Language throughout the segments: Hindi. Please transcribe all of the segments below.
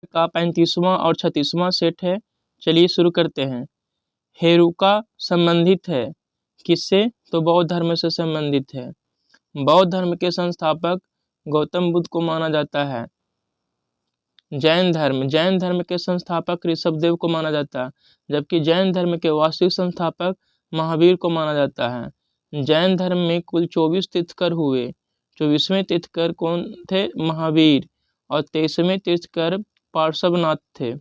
का 35वां और 36वां सेट है। चलिए शुरू करते हैं। हेरुका संबंधित है किससे? तो बौद्ध धर्म से संबंधित है। बौद्ध धर्म के संस्थापक गौतम बुद्ध को माना जाता है। जैन धर्म के संस्थापक ऋषभदेव को माना जाता है, जबकि जैन धर्म के वास्तविक संस्थापक महावीर को माना जाता है। जैन धर्म में कुल 24 तीर्थकर हुए। 24वें तीर्थकर कौन थे? महावीर। और 23वें तीर्थकर पार्श्वनाथ थे।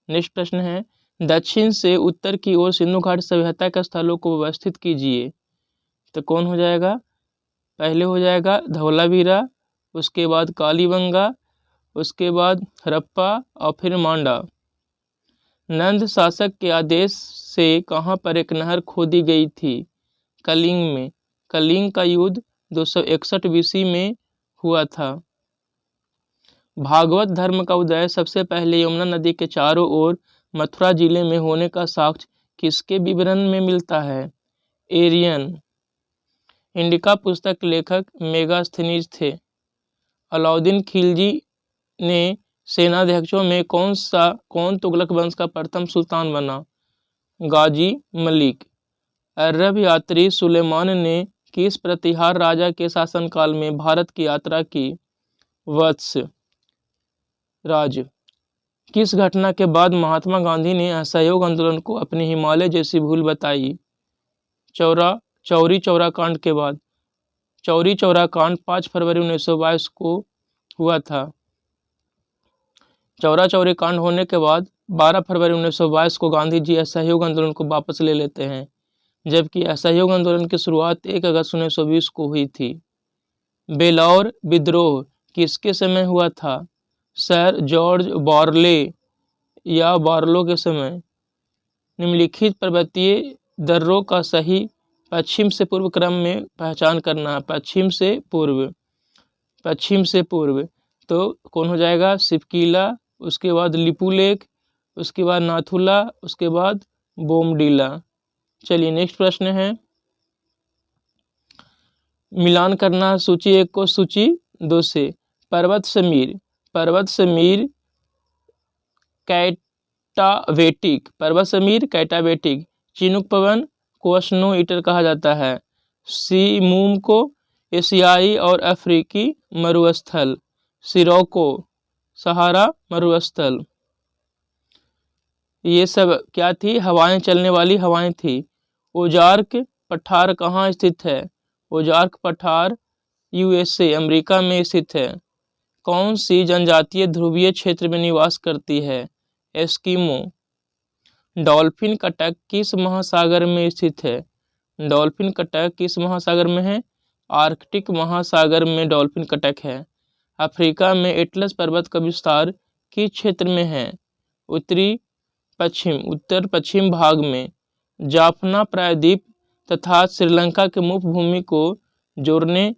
नेक्स्ट प्रश्न है, दक्षिण से उत्तर की ओर सिंधु घाट सभ्यता के स्थलों को व्यवस्थित कीजिए। तो कौन हो जाएगा? पहले हो जाएगा धौलावीरा, उसके बाद कालीबंगा, उसके बाद हड़प्पा और फिर मांडा। नंद शासक के आदेश से कहाँ पर एक नहर खोदी गई थी? कलिंग में। कलिंग का युद्ध 261 BC में हुआ था। भागवत धर्म का उदय सबसे पहले यमुना नदी के चारों ओर मथुरा जिले में होने का साक्ष्य किसके विवरण में मिलता है? एरियन। इंडिका पुस्तक लेखक मेगास्थनीज थे। अलाउद्दीन खिलजी ने सेनाध्यक्षों में कौन तुगलक वंश का प्रथम सुल्तान बना? गाजी मलिक। अरब यात्री सुलेमान ने किस प्रतिहार राजा के शासनकाल में भारत की यात्रा की? वत्स राज। किस घटना के बाद महात्मा गांधी ने असहयोग आंदोलन को अपनी हिमालय जैसी भूल बताई? चौरी चौरा कांड के बाद। चौरी चौरा कांड 5 फरवरी 1922 को हुआ था। चौरा चौरी कांड होने के बाद 12 फरवरी 1922 को गांधी जी असहयोग आंदोलन को वापस ले लेते हैं, जबकि असहयोग आंदोलन की शुरुआत 1 अगस्त 1920 को हुई थी। बेलौर विद्रोह किसके समय हुआ था? सर जॉर्ज बार्ले या बार्लो के समय। निम्नलिखित पर्वतीय दर्रों का सही पश्चिम से पूर्व क्रम में पहचान करना है। पश्चिम से पूर्व तो कौन हो जाएगा? सिपकीला, उसके बाद लिपुलेख, उसके बाद नाथुला, उसके बाद बोमडीला। चलिए नेक्स्ट प्रश्न है, मिलान करना सूची 1 को सूची 2 से। पर्वत समीर कैटावेटिक। चिनुक पवन को स्नो ईटर कहा जाता है। सीमूम को एशियाई और अफ्रीकी मरुस्थल। सिरोको सहारा मरुस्थल। ये सब क्या थी? हवाएं, चलने वाली हवाएं थी। ओजार्क पठार कहाँ स्थित है? ओजार्क पठार USA अमेरिका में स्थित है। कौन सी जनजातीय ध्रुवीय क्षेत्र में निवास करती है? एस्किमो। डॉल्फिन कटक किस महासागर में स्थित है? डॉल्फिन कटक किस महासागर में है? आर्कटिक महासागर में डॉल्फिन कटक है। अफ्रीका में एटलस पर्वत का विस्तार किस क्षेत्र में है? उत्तर पश्चिम भाग में। जाफना प्रायद्वीप तथा श्रीलंका के मुख्य भूमि को जोड़ने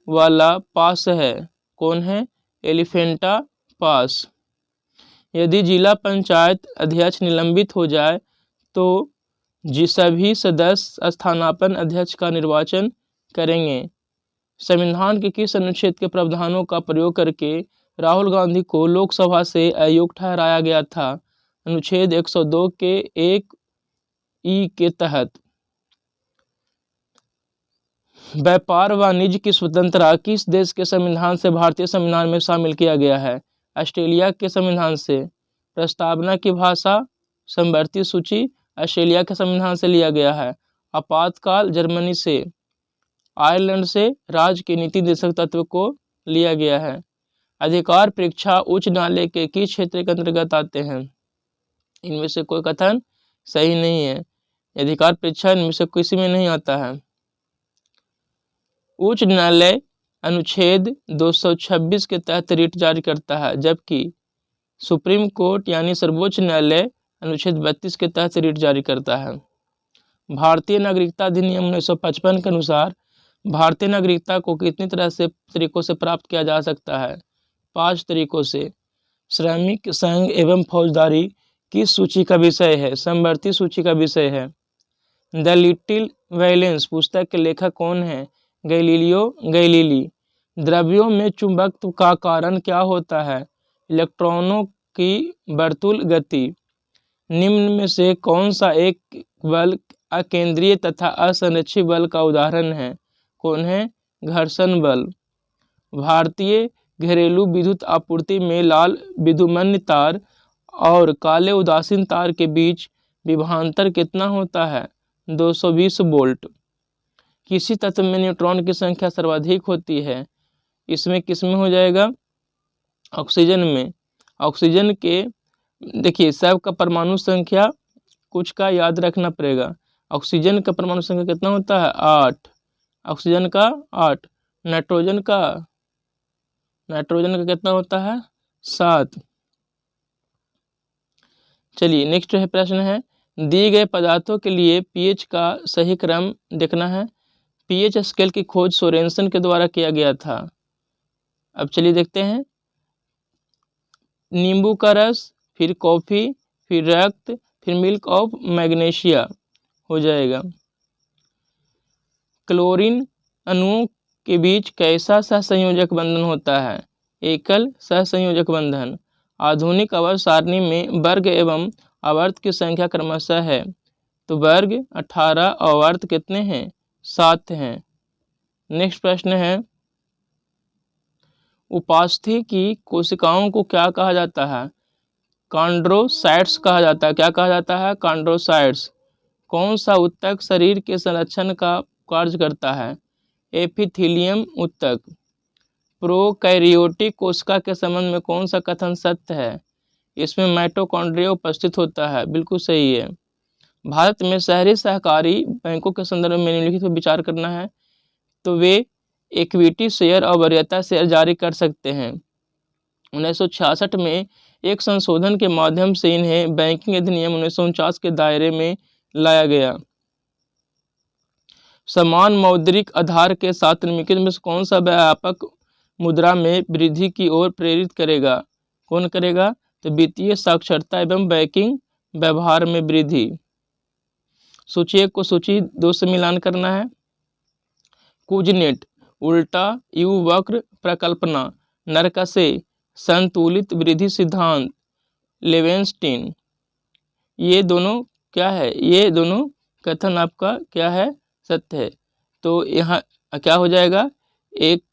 वाला पास है। कौन है? एलिफेंटा पास। यदि जिला पंचायत अध्यक्ष निलंबित हो जाए तो सभी सदस्य स्थानापन्न अध्यक्ष का निर्वाचन करेंगे। संविधान के किस अनुच्छेद के प्रावधानों का प्रयोग करके राहुल गांधी को लोकसभा से अयोग्य ठहराया गया था? अनुच्छेद 102 के 1E के तहत। व्यापार वाणिज्य की स्वतंत्रता किस देश के संविधान से भारतीय संविधान में शामिल किया गया है? ऑस्ट्रेलिया के संविधान से। प्रस्तावना की भाषा समवर्ती सूची ऑस्ट्रेलिया के संविधान से लिया गया है। आपातकाल जर्मनी से। आयरलैंड से राज्य के नीति निर्देशक तत्व को लिया गया है। अधिकार परीक्षा उच्च न्यायालय के किस क्षेत्र के अंतर्गत आते हैं? इनमें से कोई कथन सही नहीं है। अधिकार परीक्षा इनमें से किसी में नहीं आता है। उच्च न्यायालय अनुच्छेद 226 के तहत रिट जारी करता है, जबकि सुप्रीम कोर्ट यानी सर्वोच्च न्यायालय अनुच्छेद 32 के तहत रिट जारी करता है। भारतीय नागरिकता अधिनियम 1955 के अनुसार भारतीय नागरिकता को कितनी तरीकों से प्राप्त किया जा सकता है? 5 तरीकों से। श्रमिक संघ एवं फौजदारी किस सूची का विषय है? समवर्ती सूची का विषय है। द लिटिल वैलेंस पुस्तक के लेखक कौन है? Galileo Galilei. द्रव्यों में चुंबकत्व का कारण क्या होता है? इलेक्ट्रॉनों की वर्तुल गति। निम्न में से कौन सा एक बल अकेंद्रीय तथा असंरक्षित बल का उदाहरण है? कौन है? घर्षण बल। भारतीय घरेलू विद्युत आपूर्ति में लाल विद्युमन्य तार और काले उदासीन तार के बीच विभवांतर कितना होता है? 220 वोल्ट। किसी तत्व में न्यूट्रॉन की संख्या सर्वाधिक होती है? इसमें किसमें हो जाएगा? ऑक्सीजन में। ऑक्सीजन के देखिए सब का परमाणु संख्या कुछ का याद रखना पड़ेगा। ऑक्सीजन का परमाणु संख्या कितना होता है? 8। ऑक्सीजन का 8। नाइट्रोजन का कितना होता है? 7। चलिए नेक्स्ट है प्रश्न है, दिए गए पदार्थों के लिए पीएच का सही क्रम देखना है। पीएच स्केल की खोज सोरेनसन के द्वारा किया गया था। अब चलिए देखते हैं, नींबू का रस, फिर कॉफ़ी, फिर रक्त, फिर मिल्क ऑफ मैग्नीशिया हो जाएगा। क्लोरीन अणुओं के बीच कैसा सहसंयोजक बंधन होता है? एकल सहसंयोजक बंधन। आधुनिक आवर्त सारणी में वर्ग एवं आवर्त की संख्या क्रमशः है, तो वर्ग 18, आवर्त कितने हैं? 7 हैं। नेक्स्ट प्रश्न है, उपास्थि की कोशिकाओं को क्या कहा जाता है? कॉन्ड्रोसाइट्स कहा जाता है। क्या कहा जाता है? कॉन्ड्रोसाइट्स। कौन सा ऊतक शरीर के संरक्षण का कार्य करता है? एपिथेलियम ऊतक। प्रोकैरियोटिक कोशिका के संबंध में कौन सा कथन सत्य है? इसमें माइटोकॉन्ड्रिया उपस्थित होता है। बिल्कुल सही है। भारत में शहरी सहकारी बैंकों के संदर्भ में निम्नलिखित पर विचार करना है, तो वे इक्विटी शेयर और वरीयता शेयर जारी कर सकते हैं। 1966 में एक संशोधन के माध्यम से इन्हें बैंकिंग अधिनियम 1949 के दायरे में लाया गया। समान मौद्रिक आधार के साथ निम्नलिखित में से कौन सा व्यापक मुद्रा में वृद्धि की ओर प्रेरित करेगा? कौन करेगा? तो वित्तीय साक्षरता एवं बैंकिंग व्यवहार में वृद्धि। सूची 1 को सूची 2 से मिलान करना है। कुजनेट उल्टा यू वक्र प्रकल्पना, नरकसे संतुलित वृद्धि सिद्धांत, लेवेंस्टीन, ये दोनों क्या है? ये दोनों कथन आपका क्या है? सत्य है। तो यहाँ क्या हो जाएगा? एक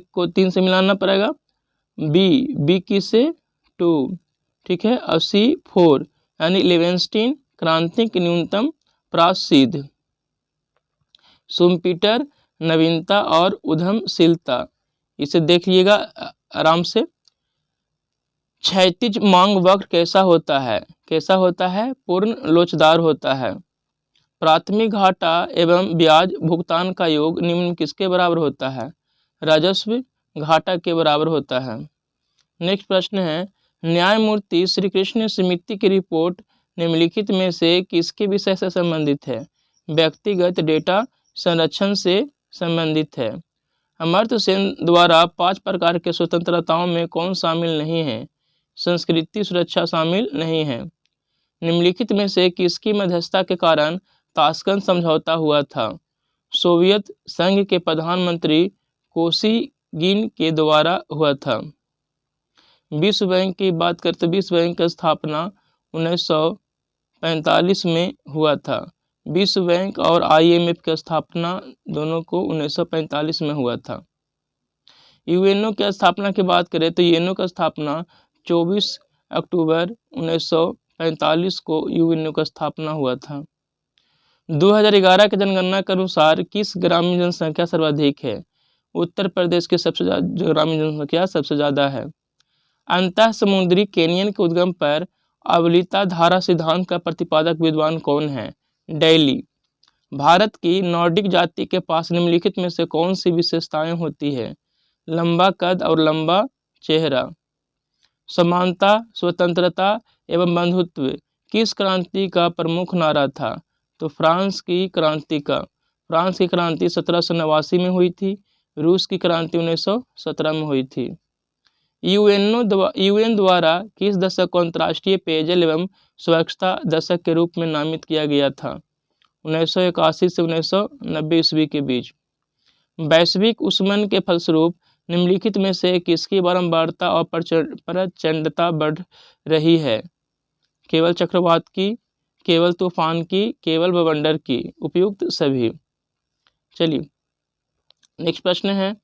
को 3 से मिलाना पड़ेगा। बी किसे? 2, ठीक है। 84 यानी लेवेंस्टीन क्रांतिक न्यूनतम प्रायश्चित। सुम्पीटर नवीनता और उद्यमशीलता, इसे देख लीजिएगा आराम से। क्षैतिज मांग वक्र कैसा होता है? कैसा होता है? पूर्ण लोचदार होता है। प्राथमिक घाटा एवं ब्याज भुगतान का योग निम्न किसके बराबर होता है? राजस्व घाटा के बराबर होता है। नेक्स्ट प्रश्न है, न्यायमूर्ति श्री कृष्ण समिति की रिपोर्ट निम्नलिखित में से किसके विषय से संबंधित है? व्यक्तिगत डेटा संरक्षण से संबंधित है। अमर्त्य सेन द्वारा 5 प्रकार के स्वतंत्रताओं में कौन शामिल नहीं है? संस्कृति सुरक्षा शामिल नहीं है। निम्नलिखित में से किसकी मध्यस्थता के कारण ताशकंद समझौता हुआ था? सोवियत संघ के प्रधानमंत्री कोसिगिन के द्वारा हुआ था। विश्व बैंक की बात करते, विश्व बैंक की स्थापना 1945 में हुआ था। विश्व बैंक और IMF की स्थापना दोनों को 1945 में हुआ था। यूएनओ की स्थापना की बात करें तो यूएनओ की स्थापना 24 अक्टूबर 1945 को यूएनओ का स्थापना हुआ था। 2011 की जनगणना के अनुसार किस ग्रामीण जनसंख्या सर्वाधिक है? उत्तर प्रदेश की सबसे ज़्यादा ग्रामीण जनसंख्या सबसे ज़्यादा है। अंतः समुद्री कैनियन के उद्गम पर अवलिता धारा सिद्धांत का प्रतिपादक विद्वान कौन है? डेली। भारत की नॉर्डिक जाति के पास निम्नलिखित में से कौन सी विशेषताएं होती है? लंबा कद और लंबा चेहरा। समानता, स्वतंत्रता एवं बंधुत्व किस क्रांति का प्रमुख नारा था? तो फ्रांस की क्रांति का। फ्रांस की क्रांति 1789 में हुई थी। रूस की क्रांति 1917 में हुई थी। यूएन द्वारा किस दशक को अंतर्राष्ट्रीय पेयजल एवं स्वच्छता दशक के रूप में नामित किया गया था? 1981 से 1990 ईस्वी के बीच। वैश्विक उष्मन के फलस्वरूप निम्नलिखित में से किसकी बारंबारता और प्रचंडता बढ़ रही है? केवल चक्रवात की, केवल तूफान की, केवल बवंडर की, उपयुक्त सभी। चलिए नेक्स्ट प्रश्न है,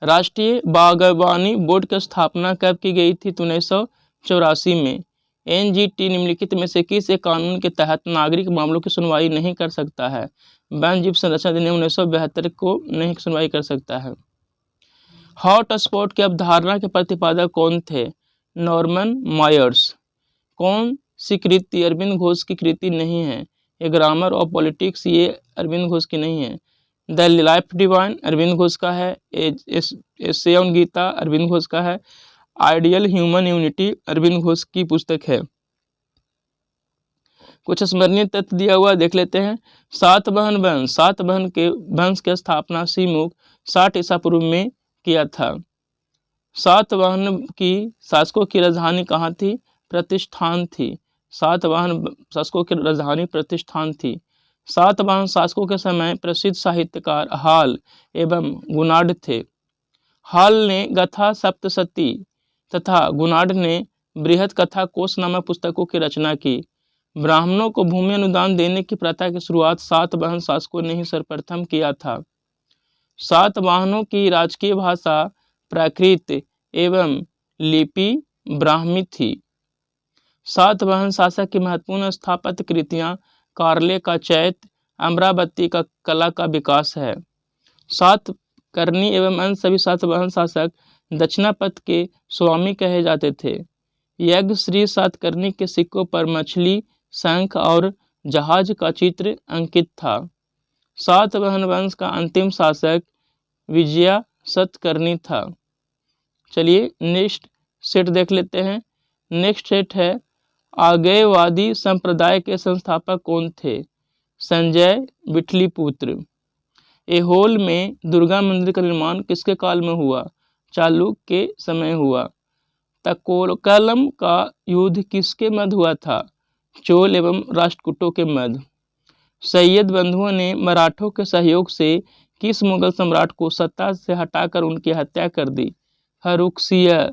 राष्ट्रीय बागवानी बोर्ड की स्थापना कब की गई थी? 1984 में। एनजीटी निम्नलिखित में से किस एक कानून के तहत नागरिक मामलों की सुनवाई नहीं कर सकता है? वन जीव संरक्षण अधिनियम 1972 को नहीं सुनवाई कर सकता है। हॉट स्पॉट की अवधारणा के प्रतिपादक कौन थे? Norman Myers. कौन सी कृति अरविंद घोष की कृति नहीं है? ए ग्रामर ऑफ पॉलिटिक्स, ये अरविंद घोष की नहीं है। The life divine Arvind Ghosh का है। एसे ऑन गीता अरविंद घोष का है। Ideal human unity Arvind Ghosh की पुस्तक है। कुछ स्मरणीय तथ्य दिया हुआ देख लेते हैं। सातवाहन वंश की स्थापना सीमुख 60 ईसा पूर्व में किया था। सातवाहन की शासकों की राजधानी कहाँ थी? प्रतिष्ठान थी। सातवाहन शासकों की राजधानी प्रतिष्ठान थी। सातवाहन शासकों के समय प्रसिद्ध साहित्यकार हाल एवं गुणाढ़ थे। हाल ने गाथा सप्तशती तथा गुणाढ़ ने बृहद कथा कोश नामक पुस्तकों की रचना की। ब्राह्मणों को भूमि अनुदान देने की प्रथा की शुरुआत सातवाहन शासकों ने ही सर्वप्रथम किया था। सातवाहनों की राजकीय भाषा प्राकृत एवं लिपि ब्राह्मी थी। सातवाहन शासक की महत्वपूर्ण स्थापत्य कृतियां कार्ले का चैत्य, अमरावती का कला का विकास है। सातकर्णी एवं अन्य सभी सातवाहन शासक दक्षिणापथ के स्वामी कहे जाते थे। यज्ञ श्री सातकर्णी के सिक्कों पर मछली, शंख और जहाज का चित्र अंकित था। सातवाहन वंश का अंतिम शासक विजया सतकर्णी था। चलिए नेक्स्ट सेट देख लेते हैं। नेक्स्ट सेट है, आगेयवादी संप्रदाय के संस्थापक कौन थे? संजय विठलीपुत्र। ऐहोल में दुर्गा मंदिर का निर्माण किसके काल में हुआ? चालुक्य के समय हुआ। तकोलम का युद्ध किसके मध्य हुआ था? चोल एवं राष्ट्रकूटों के मध्य। सैयद बंधुओं ने मराठों के सहयोग से किस मुगल सम्राट को सत्ता से हटाकर उनकी हत्या कर दी? हरुखसिया।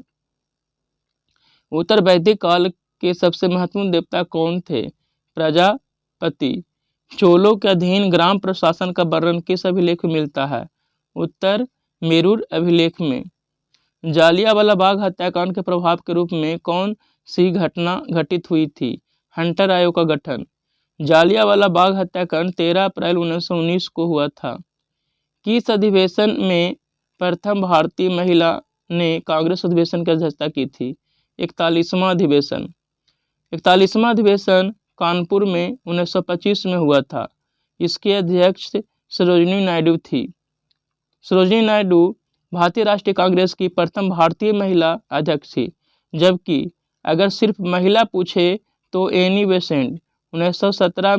उत्तर वैदिक काल के सबसे महत्वपूर्ण देवता कौन थे? प्रजापति। चोलों के अधीन ग्राम प्रशासन का वर्णन किस अभिलेख में मिलता है? उत्तर मेरुर अभिलेख में। जालियांवाला बाग हत्याकांड के प्रभाव के रूप में कौन सी घटना घटित हुई थी? हंटर आयोग का गठन। जालियांवाला बाग हत्याकांड 13 अप्रैल 1919 को हुआ था। किस अधिवेशन में प्रथम भारतीय महिला ने कांग्रेस अधिवेशन की अध्यक्षता की थी? 41वां अधिवेशन। 41वां अधिवेशन कानपुर में 1925 में हुआ था। इसके अध्यक्ष सरोजिनी नायडू थी। सरोजिनी नायडू भारतीय राष्ट्रीय कांग्रेस की प्रथम भारतीय महिला अध्यक्ष थी। जबकि अगर सिर्फ महिला पूछे तो एनी बेसेंट 1917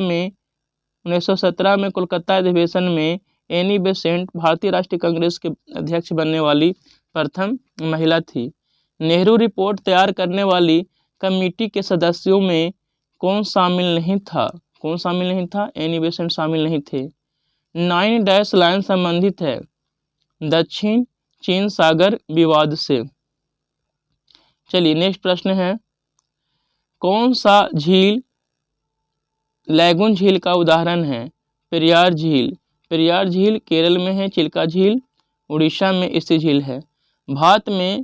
में कोलकाता अधिवेशन में एनी बेसेंट भारतीय राष्ट्रीय कांग्रेस के अध्यक्ष बनने वाली प्रथम महिला थी। नेहरू रिपोर्ट तैयार करने वाली कमेटी के सदस्यों में कौन शामिल नहीं था? कौन शामिल नहीं था? एनी बेसेंट शामिल नहीं थे। 9 डैश लाइन संबंधित है दक्षिण चीन सागर विवाद से। चलिए नेक्स्ट प्रश्न है, कौन सा झील लैगून झील का उदाहरण है? पेरियार झील। पेरियार झील केरल में है। चिल्का झील उड़ीसा में स्थित झील है। भारत में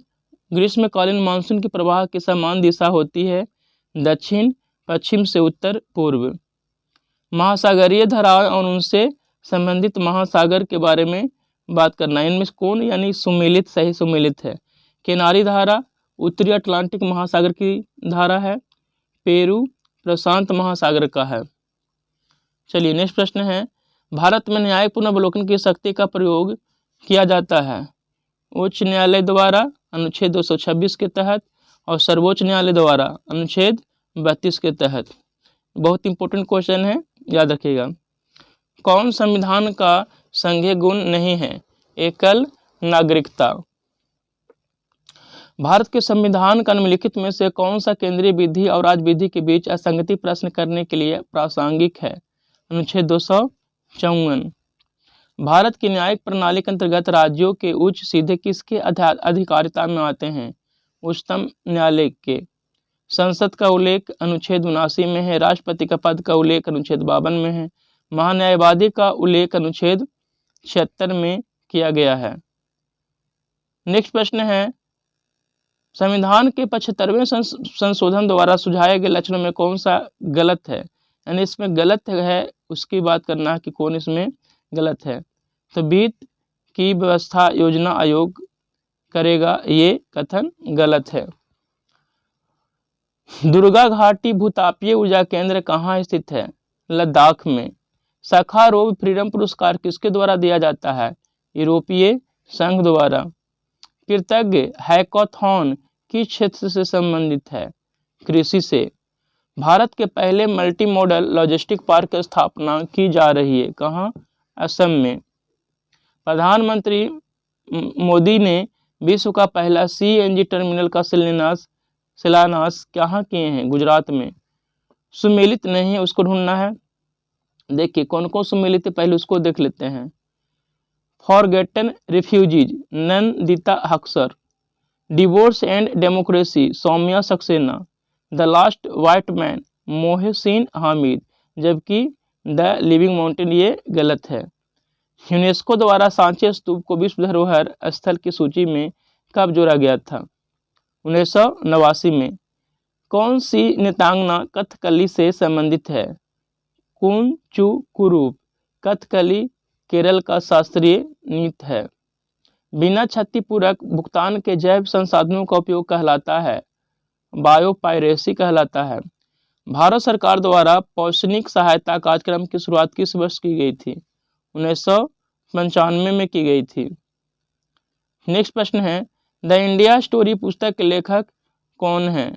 ग्रीष्मकालीन मानसून की प्रवाह की समान दिशा होती है दक्षिण पश्चिम से उत्तर पूर्व। महासागरीय धाराएं और उनसे संबंधित महासागर के बारे में बात करना। इनमें कौन यानी सुमेलित सही सुमेलित है? किनारी धारा उत्तरी अटलांटिक महासागर की धारा है। पेरू प्रशांत महासागर का है। चलिए नेक्स्ट प्रश्न है, भारत में न्यायिक पुनर्वलोकन की शक्ति का प्रयोग किया जाता है उच्च न्यायालय द्वारा अनुच्छेद 226 के तहत और सर्वोच्च न्यायालय द्वारा अनुच्छेद 32 के तहत। बहुत इंपॉर्टेंट क्वेश्चन है, याद रखिएगा। कौन संविधान का संघीय गुण नहीं है? एकल नागरिकता। भारत के संविधान का निम्नलिखित में से कौन सा केंद्रीय विधि और राज्य विधि के बीच असंगति प्रश्न करने के लिए प्रासंगिक है? अनुच्छेद 254। भारत की न्यायिक प्रणाली के अंतर्गत राज्यों के उच्च सीधे किसके अधिकारिता में आते हैं? उच्चतम न्यायालय के। संसद का उल्लेख अनुच्छेद 79 में है। राष्ट्रपति का पद का उल्लेख अनुच्छेद 52 में है। महान्यायवादी का उल्लेख अनुच्छेद 76 में किया गया है। नेक्स्ट प्रश्न है, संविधान के 75वें संशोधन द्वारा सुझाए गए लक्षणों में कौन सा गलत है? यानी इसमें गलत है उसकी बात करना है कि कौन इसमें गलत है। तो वित्त की व्यवस्था योजना आयोग करेगा, ये कथन गलत है। दुर्गा घाटी भूतापीय ऊर्जा केंद्र कहाँ स्थित है? लद्दाख में। सखारोव फ्रीडम पुरस्कार किसके द्वारा दिया जाता है? यूरोपीय संघ द्वारा। कृतज्ञ हैकाथॉन किस क्षेत्र से संबंधित है? कृषि से। भारत के पहले मल्टी मॉडल लॉजिस्टिक पार्क की स्थापना की जा रही है, कहाँ? असम में। प्रधानमंत्री मोदी ने विश्व का पहला CNG टर्मिनल का शिलान्यास कहाँ किए हैं? गुजरात में। सुमेलित नहीं है, उसको ढूंढना है। देखिए कौन कौन सुमेलित है, पहले उसको देख लेते हैं। Forgotten refugees Nandita Haksar, divorce and democracy Saumya Saxena, the last white man Mohsin Hamid, जबकि द लिविंग माउंटेन ये गलत है। यूनेस्को द्वारा सांची स्तूप को विश्व धरोहर स्थल की सूची में कब जोड़ा गया था? 1989 में। कौन सी नृत्यांगना कथकली से संबंधित है? कुंचुकुरुप। कथकली केरल का शास्त्रीय नृत्य है। बिना क्षतिपूरक भुगतान के जैव संसाधनों का उपयोग कहलाता है? बायोपायरेसी कहलाता है। भारत सरकार द्वारा पौष्टिक सहायता कार्यक्रम की शुरुआत किस वर्ष की गई थी? 1995 में की गई थी। नेक्स्ट प्रश्न है, द इंडिया स्टोरी पुस्तक के लेखक कौन है?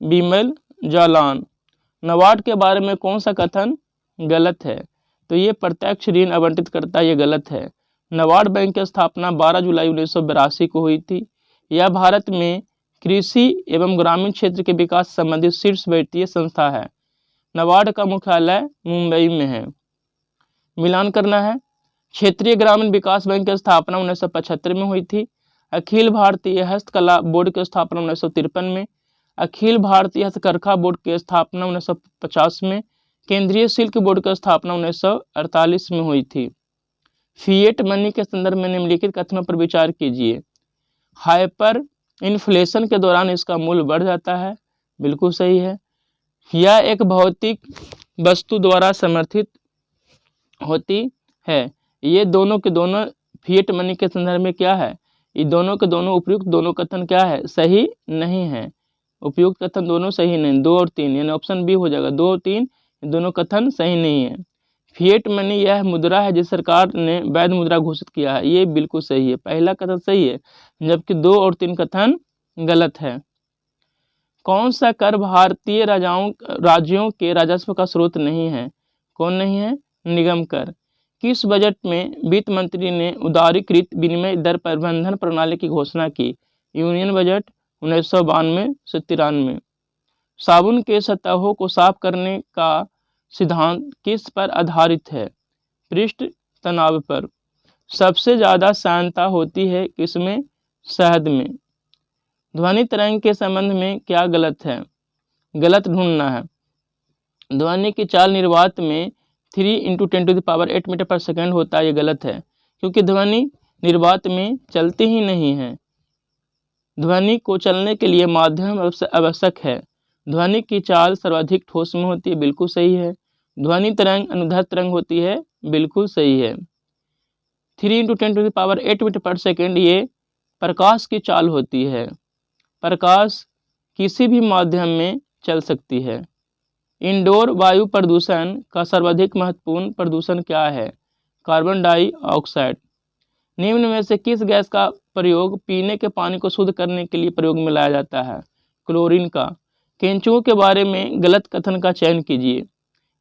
बिमल जालान। नाबार्ड के बारे में कौन सा कथन गलत है? तो ये प्रत्यक्ष ऋण आवंटित करता है, ये गलत है। नाबार्ड बैंक की स्थापना 12 जुलाई 1982 को हुई थी। यह भारत में कृषि एवं ग्रामीण क्षेत्र के विकास से संबंधित शीर्ष वित्तीय संस्था है। नाबार्ड का मुख्यालय मुंबई में है। मिलान करना है। क्षेत्रीय ग्रामीण विकास बैंक की स्थापना 1975 में हुई थी। अखिल भारतीय हस्तकला बोर्ड की स्थापना 1953 में। अखिल भारतीय हस्तकरघा बोर्ड की स्थापना 1950 में। केंद्रीय सिल्क बोर्ड की स्थापना 1948 में हुई थी। फिएट मनी के संदर्भ में निम्नलिखित कथनों पर विचार कीजिए। हाइपर इन्फ्लेशन के दौरान इसका मूल्य बढ़ जाता है, बिल्कुल सही है। यह एक भौतिक वस्तु द्वारा समर्थित होती है। ये दोनों के दोनों फिएट मनी के संदर्भ में क्या है? ये दोनों के दोनों उपयुक्त दोनों कथन क्या है? सही नहीं है। उपयुक्त कथन दोनों सही नहीं, 2 और 3, यानी ऑप्शन बी हो जाएगा। 2 और 3 दोनों कथन सही नहीं है। फिएट मनी यह मुद्रा है जिस सरकार ने वैध मुद्रा घोषित किया है, ये बिल्कुल सही है। पहला कथन सही है, जबकि 2 और 3 कथन गलत है। कौन सा कर भारतीय राज्यों के राजस्व का स्रोत नहीं है? कौन नहीं है? निगम कर। किस बजट में वित्त मंत्री ने उदारीकृत विनिमय दर प्रबंधन प्रणाली की घोषणा की? यूनियन बजट 1992 से 93। साबुन के सतहों को साफ करने का सिद्धांत किस पर आधारित है? पृष्ठ तनाव पर। सबसे ज़्यादा सांद्रता होती है किसमें? शहद में। ध्वनि तरंग के संबंध में क्या गलत है? गलत ढूंढना है। ध्वनि की चाल निर्वात में 3 × 10⁸ मीटर पर सेकेंड होता है, ये गलत है, क्योंकि ध्वनि निर्वात में चलती ही नहीं है। ध्वनि को चलने के लिए माध्यम आवश्यक है। ध्वनि की चाल सर्वाधिक ठोस में होती है, बिल्कुल सही है। ध्वनि तरंग अनुदैर्ध्य तरंग होती है, बिल्कुल सही है। 3 × 10⁸ मीटर पर सेकेंड ये प्रकाश की चाल होती है। प्रकाश किसी भी माध्यम में चल सकती है। इंडोर वायु प्रदूषण का सर्वाधिक महत्वपूर्ण प्रदूषण क्या है? Carbon dioxide. निम्न में से किस गैस का प्रयोग पीने के पानी को शुद्ध करने के लिए प्रयोग में लाया जाता है? क्लोरीन का। केंचुओं के बारे में गलत कथन का चयन कीजिए।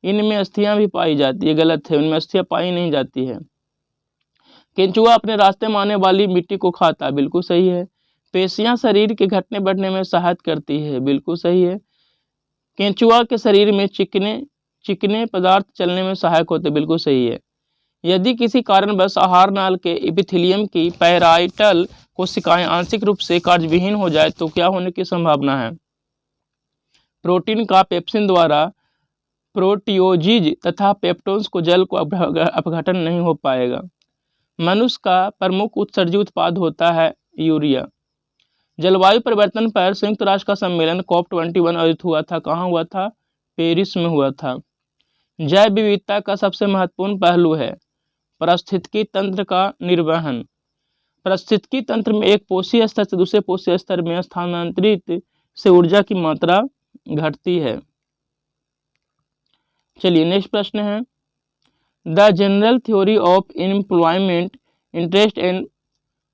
इनमें अस्थियां भी पाई जाती है, गलत है, उनमें अस्थियां पाई नहीं जाती है। केंचुआ अपने रास्ते में आने वाली मिट्टी को खाता है, बिल्कुल सही है। पेशियां शरीर के घटने बढ़ने में सहायता करती है, बिल्कुल सही है। केंचुआ के शरीर में चिकने पदार्थ चलने में सहायक होते, बिल्कुल सही है। यदि किसी कारणवश आहार नाल के एपिथेलियम की पैराइटल कोशिकाएं आंशिक रूप से कार्यविहीन हो जाए तो क्या होने की संभावना है? प्रोटीन का पेप्सिन द्वारा प्रोटियोजीज तथा पेप्टोन्स को जल को अपघटन नहीं हो पाएगा। मनुष्य का प्रमुख उत्सर्जी उत्पाद होता है यूरिया। जलवायु परिवर्तन पर संयुक्त राष्ट्र का सम्मेलन COP21 आयोजित हुआ था। कहाँ हुआ था? पेरिस में हुआ था। जैव विविधता का सबसे महत्वपूर्ण पहलू है पारिस्थितिकी तंत्र का निर्वहन। पारिस्थितिकी तंत्र में एक पोषी स्तर से दूसरे पोषी स्तर में स्थानांतरित से ऊर्जा की मात्रा घटती है। चलिए नेक्स्ट प्रश्न है, the general theory of employment interest and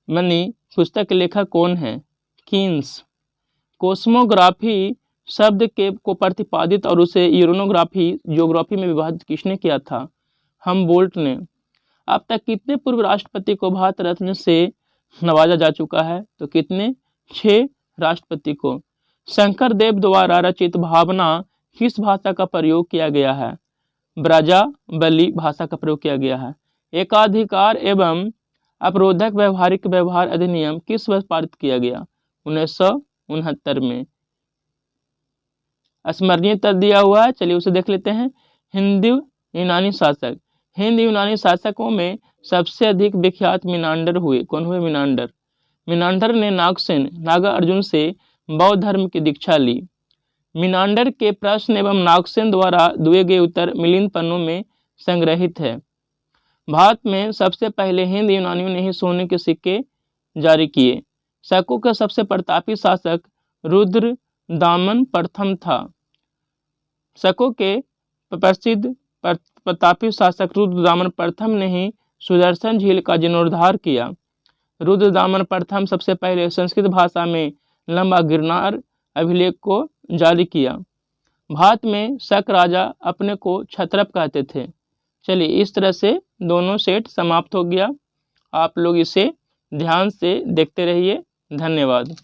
money पुस्तक के लेखक कौन है? कीन्स। कोस्मोग्राफी शब्द के को प्रतिपादित और उसे यूरोनोग्राफी ज्योग्राफी में विभाजित किसने किया था? हमबोल्ट ने। अब तक कितने पूर्व राष्ट्रपति को भारत रत्न से नवाजा जा चुका है? तो कितने? 6 राष्ट्रपति को। शंकरदेव द्वारा रचित भावना किस भाषा का प्रयोग किया गया है? ब्रजावली भाषा का प्रयोग किया गया है। एकाधिकार एवं अपरोधक व्यवहारिक व्यवहार अधिनियम किस वर्ष पारित किया गया? 1969 में। स्मरणीय तथ्य दिया हुआ है, चलिए उसे देख लेते हैं। हिंदू यूनानी शासक। हिंद यूनानी शासकों में सबसे अधिक विख्यात मिनांडर हुए। कौन हुए? मिनांडर। मिनांडर ने नागसेन नागार्जुन से बौद्ध धर्म की दीक्षा ली। मिनांडर के प्रश्न एवं नागसेन द्वारा दिए गए उत्तर मिलिंद पन्नों में संग्रहित है। भारत में सबसे पहले हिंद यूनानियों ने ही सोने के सिक्के जारी किए। शकों का सबसे प्रतापी शासक रुद्रदामन प्रथम था। शकों के प्रसिद्ध प्रतापी शासक रुद्रदामन प्रथम ने ही सुदर्शन झील का जीर्णोद्धार किया। रुद्रदामन प्रथम सबसे पहले संस्कृत भाषा में लंबा गिरनार अभिलेख को जारी किया। भारत में शक राजा अपने को क्षत्रप कहते थे। चलिए इस तरह से दोनों सेट समाप्त हो गया। आप लोग इसे ध्यान से देखते रहिए। धन्यवाद।